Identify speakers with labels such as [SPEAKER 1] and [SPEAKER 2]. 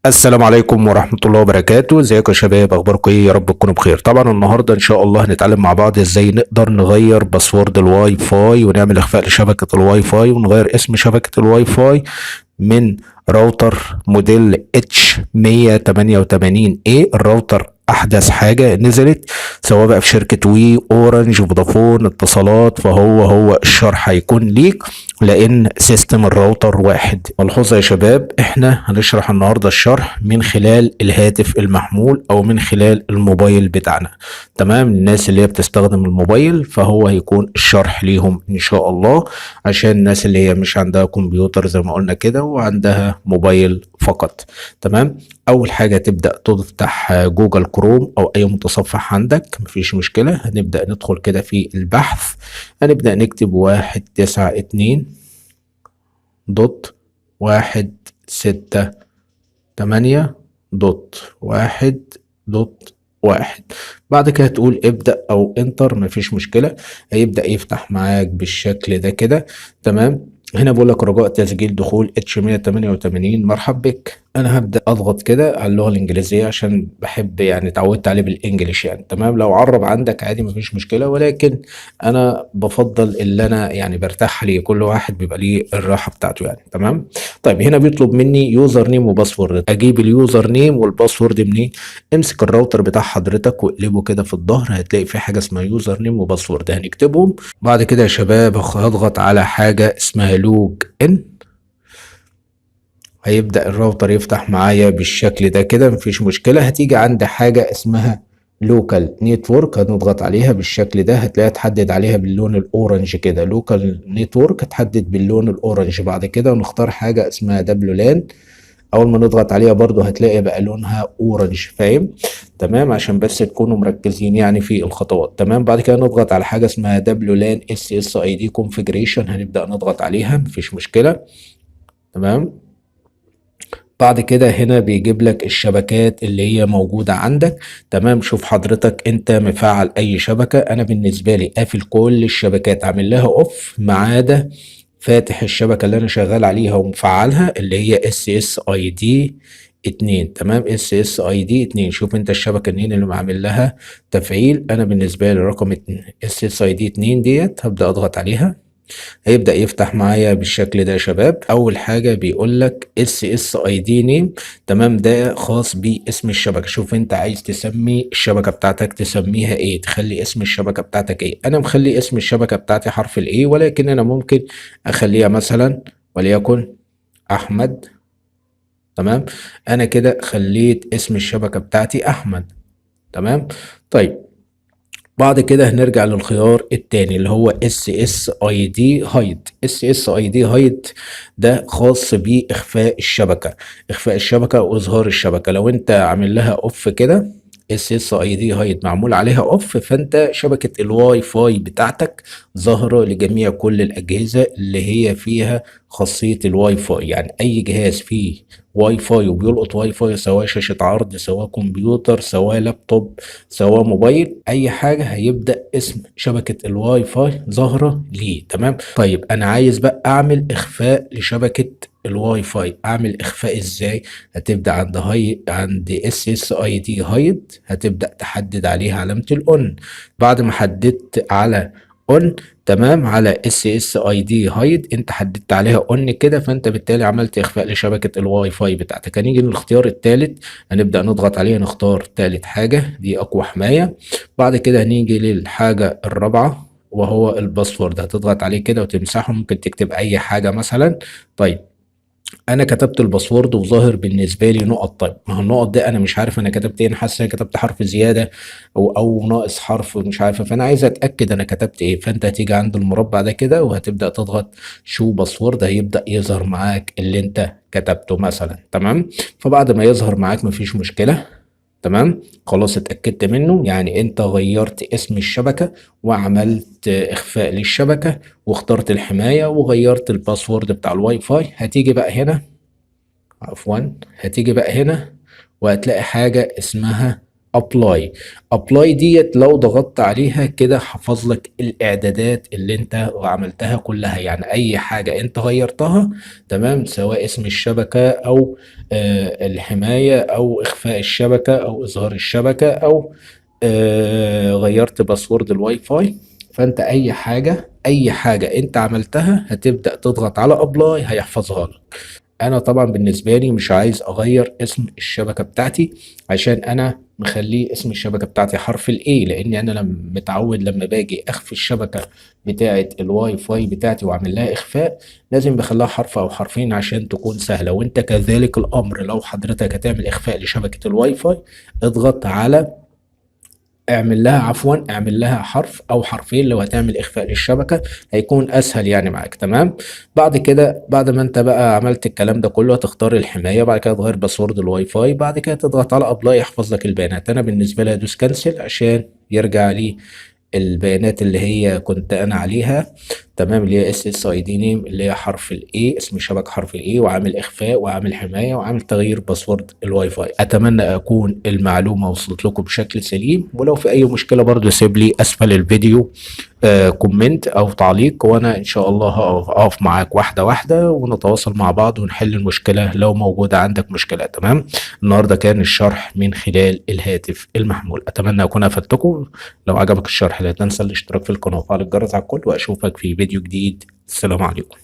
[SPEAKER 1] السلام عليكم ورحمة الله وبركاته. ازيكم يا شباب؟ اخباركم ايه؟ يا رب تكونوا بخير. طبعا النهاردة ان شاء الله هنتعلم مع بعض ازاي نقدر نغير باسورد الواي فاي ونعمل اخفاء لشبكة الواي فاي ونغير اسم شبكة الواي فاي من راوتر موديل اتش 188 الراوتر احدث حاجة نزلت، سواء بقى في شركة وي، اورنج، فودافون، اتصالات. فهو الشرح هيكون ليك لان سيستم الراوتر واحد. ملحوظة يا شباب، احنا هنشرح النهاردة الشرح من خلال الهاتف المحمول او من خلال الموبايل بتاعنا. تمام؟ الناس اللي هي بتستخدم الموبايل فهو هيكون الشرح ليهم ان شاء الله، عشان الناس اللي هي مش عندها كمبيوتر زي ما قلنا كده وعندها موبايل فقط. تمام؟ اول حاجة تبدأ تفتح جوجل كروم او اي متصفح عندك، مفيش مشكلة. هنبدأ ندخل كده في البحث، هنبدأ نكتب 192.168.1.1. بعد كده تقول ابدأ او انتر، مفيش مشكلة. هيبدأ يفتح معاك بالشكل ده كده. تمام؟ هنا بقول لك رجاء تسجيل دخول اتش 188. مرحب بك. انا هبدأ اضغط كده على اللغة الانجليزية عشان بحب، يعني اتعودت عليه بالانجليش يعني. تمام؟ لو عرب عندك عادي مفيش مشكلة، ولكن انا بفضل اللي انا يعني برتاح عليه. كل واحد بيبقى ليه الراحة بتاعته يعني. تمام؟ طيب هنا بيطلب مني يوزر نيم وباسورد. اجيب اليوزر نيم والباسورد منين؟ امسك الراوتر بتاع حضرتك واقلبه كده في الظهر، هتلاقي في حاجة اسمها يوزر نيم وباسورد، هنكتبهم. بعد كده يا شباب هضغط على حاجة اسمها لوج ان. هيبدأ الراوتر يفتح معايا بالشكل ده كده، مفيش مشكلة. هتيجي عند حاجة اسمها لوكال نتورك، هنضغط عليها بالشكل ده، هتلاقيها تحدد عليها باللون الاورنج كده. لوكال نتورك هتحدد باللون الاورنج. بعد كده نختار حاجة اسمها دبلو لان. اول ما نضغط عليها برضو هتلاقي بقى لونها اورنج. فاهم؟ تمام؟ عشان بس تكونوا مركزين يعني في الخطوات. تمام؟ بعد كده نضغط على حاجة اسمها دبليو لان اس اس اي دي كونفيجريشن، هنبدأ نضغط عليها، مفيش مشكلة. تمام؟ بعد كده هنا بيجيب لك الشبكات اللي هي موجودة عندك. تمام؟ شوف حضرتك انت مفعل اي شبكة. انا بالنسبة لي قافل كل الشبكات، عامل لها اوف ما عدا فاتح الشبكة اللي انا شغال عليها ومفعلها اللي هي اس اس اي دي 2. تمام؟ اس اس اي دي 2. شوف انت الشبكة منين اللي عامل لها تفعيل. انا بالنسبة لي رقم 2 اس اس اي دي 2 ديت، هبدأ اضغط عليها. هيبدأ يفتح معايا بالشكل ده يا شباب. اول حاجة بيقول لك اس اس اي دي نيم. تمام؟ ده خاص باسم الشبكة. شوف انت عايز تسمي الشبكة بتاعتك تسميها ايه، تخلي اسم الشبكة بتاعتك ايه. انا مخلي اسم الشبكة بتاعتي حرف الايه، ولكن انا ممكن اخليها مثلا وليكن احمد. تمام؟ انا كده خليت اسم الشبكة بتاعتي احمد. تمام؟ طيب بعد كده هنرجع للخيار التاني اللي هو اس اس اي دي هايد. اس اس اي دي هايد ده خاص باخفاء الشبكه، اخفاء الشبكه واظهار الشبكه. لو انت عامل لها اوف كده، اس اس اي دي هايد معمول عليها اوف، فانت شبكه الواي فاي بتاعتك ظاهره لجميع كل الاجهزه اللي هي فيها خاصيه الواي فاي. يعني اي جهاز فيه واي فاي وبيلقط واي فاي، سواء شاشه عرض، سواء كمبيوتر، سواء لابتوب، سواء موبايل، اي حاجه هيبدا اسم شبكه الواي فاي ظاهره ليه. تمام؟ طيب انا عايز بقى اعمل اخفاء لشبكه الواي فاي. اعمل اخفاء ازاي؟ هتبدا عند اس اس اي دي هايد، هتبدا تحدد عليها علامه الاون. بعد ما حددت على اون، تمام، على اس اس اي دي هايد، انت حددت عليها اون كده، فانت بالتالي عملت اخفاء لشبكه الواي فاي بتاعتك. هنيجي للاختيار الثالث، هنبدأ نضغط عليه، نختار تالت حاجة دي أقوى حماية. بعد كده هنيجي للحاجة الرابعة وهو الباسورد، هتضغط عليه كده وتمسحه، ممكن تكتب أي حاجة مثلا. طيب أنا كتبت الباسورد وظاهر بالنسبة لي نقط. طيب ما هو النقط دي أنا مش عارف أنا كتبت إيه، أنا حاسس إن أنا كتبت حرف زيادة أو ناقص حرف مش عارفة، فأنا عايز أتأكد أنا كتبت إيه. فأنت هتيجي عند المربع ده كده وهتبدأ تضغط شو باسورد، هيبدأ يظهر معاك اللي أنت كتبته مثلا. تمام؟ فبعد ما يظهر معاك مفيش مشكلة. تمام؟ خلاص اتأكدت منه، يعني انت غيرت اسم الشبكة وعملت اخفاء للشبكة واخترت الحماية وغيرت الباسورد بتاع الواي فاي. هتيجي بقى هنا، عفوا، هتيجي بقى هنا وهتلاقي حاجة اسمها ابلاي. ابلاي ديت لو ضغطت عليها كده حفظ لك الاعدادات اللي انت عملتها كلها، يعني اي حاجة انت غيرتها تمام، سواء اسم الشبكة او الحماية او اخفاء الشبكة او اظهار الشبكة او غيرت باسورد الواي فاي. فانت اي حاجة انت عملتها هتبدأ تضغط على ابلاي هيحفظها لك. انا طبعا بالنسبه لي مش عايز اغير اسم الشبكه بتاعتي، عشان انا مخليه اسم الشبكه بتاعتي حرف الاي، لان انا لما متعود لما باجي اخفي الشبكه بتاعه الواي فاي بتاعتي واعمل لها اخفاء لازم بخليها حرف او حرفين عشان تكون سهله. وانت كذلك الامر لو حضرتك هتعمل اخفاء لشبكه الواي فاي اضغط على اعمل لها حرف او حرفين لو هتعمل اخفاء للشبكه، هيكون اسهل يعني معاك. تمام. بعد كده بعد ما انت بقى عملت الكلام ده كله هتختار الحمايه، بعد كده تغير باسورد الواي فاي، بعد كده تضغط على ابلاي يحفظ لك البيانات. انا بالنسبه لي ادوس كانسل عشان يرجع لي البيانات اللي هي كنت انا عليها. تمام. اللي هي اس اس اي دي نيم اللي هي حرف الاي، اسم الشبكه حرف الاي، وعامل اخفاء وعامل حمايه وعامل تغيير باسورد الواي فاي. اتمنى اكون المعلومه وصلت لكم بشكل سليم، ولو في اي مشكله برضو سيب لي اسفل الفيديو كومنت او تعليق، وانا ان شاء الله هقف معاك واحده واحده ونتواصل مع بعض ونحل المشكله لو موجوده عندك مشكله. تمام. النهارده كان الشرح من خلال الهاتف المحمول، اتمنى اكون افدتكم. لو عجبك الشرح لا تنسى الاشتراك في القناه وفعل الجرس على الكل، واشوفك في فيديو جديد. السلام عليكم.